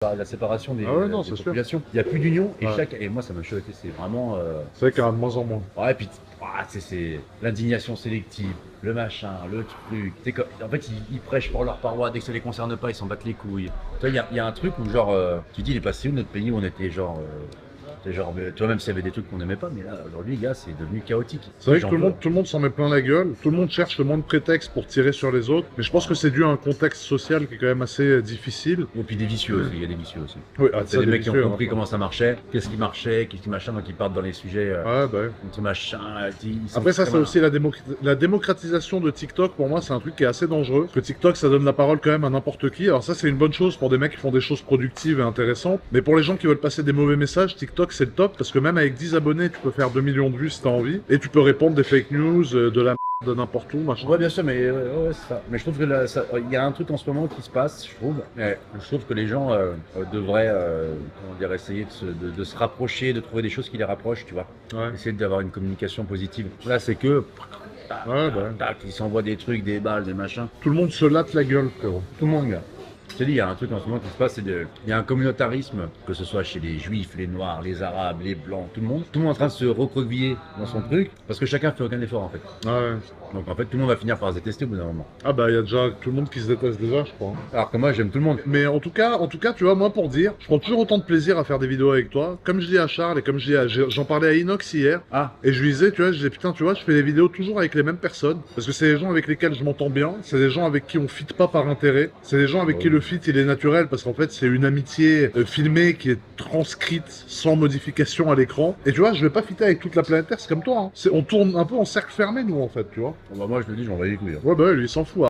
La séparation Ah ouais, non, des c'est sûr. populations. Il n'y a plus d'union et Ouais. et moi ça m'a choqué, c'est vraiment. C'est vrai qu'il y en a de moins en moins. Ouais, puis c'est l'indignation sélective, le machin, le truc. En fait, ils prêchent pour leur paroisse, dès que ça les concerne pas, ils s'en battent les couilles. Tu vois, il y a un truc où, genre, tu dis, il est passé où notre pays où on était genre. Toi, même s'il y avait des trucs qu'on n'aimait pas, mais là, aujourd'hui, gars, c'est devenu chaotique. C'est vrai que J'en veux. tout le monde s'en met plein la gueule, tout le monde cherche le moins de prétextes pour tirer sur les autres, mais je pense que c'est dû à un contexte social qui est quand même assez difficile. Et puis des vicieux aussi, il y a des vicieux aussi. Oui, C'est des mecs qui ont compris hein. comment ça marchait, qu'est-ce qui marchait, qu'est-ce qui machin, donc ils partent dans les sujets Ouais, bah ouais. contre machin. Ils sont Après ça, très c'est malins. aussi la démocratisation de TikTok, pour moi, c'est un truc qui est assez dangereux. Parce que TikTok, ça donne la parole quand même à n'importe qui. Alors ça, c'est une bonne chose pour des mecs qui font des choses productives et intéressantes. Mais pour les gens qui veulent passer des mauvais messages, TikTok, c'est le top. Parce que même avec 10 abonnés, tu peux faire 2 millions de vues si t'as envie. Et tu peux répondre des fake news, de la merde, de n'importe où, machin. Ouais, bien sûr, mais ouais, c'est ça. Mais je trouve que il y a un truc en ce moment qui se passe, je trouve. Je trouve que les gens devraient, comment dire, essayer de se rapprocher, de trouver des choses qui les rapprochent, tu vois. Ouais. Essayer d'avoir une communication positive. Là, c'est que. Tac, Ouais, bah ouais. tac, ils s'envoient des trucs, des balles, des machins. Tout le monde se latte la gueule, frérot. Tout le monde, gars. Je te dis, il y a un truc en ce moment qui se passe, il y a un communautarisme, que ce soit chez les juifs, les noirs, les arabes, les blancs, tout le monde. Tout le monde est en train de se recroqueviller dans son truc, parce que chacun fait aucun effort en fait. Ouais. Donc en fait, tout le monde va finir par se détester au bout d'un moment. Ah bah, il y a déjà tout le monde qui se déteste déjà, je crois. Alors que moi, j'aime tout le monde. Mais en tout cas, tu vois, moi pour dire, je prends toujours autant de plaisir à faire des vidéos avec toi. Comme je dis à Charles et comme je dis j'en parlais à Inox hier. Ah, Et je lui disais, tu vois, je disais, putain, tu vois, je fais des vidéos toujours avec les mêmes personnes. Parce que c'est des gens avec lesquels je m'entends bien. C'est des gens avec qui on fit pas par intérêt. C'est des gens avec qui le fit, il est naturel. Parce qu'en fait, c'est une amitié filmée qui est transcrite sans modification à l'écran. Et tu vois, je vais pas fitter avec toute la planète Terre, c'est comme toi. Hein. On tourne un peu en cercle fermé, nous, en fait, tu vois. bon, bah, moi je le dis, j'en vais les couilles. Hein. Ouais, bah, lui, il s'en fout.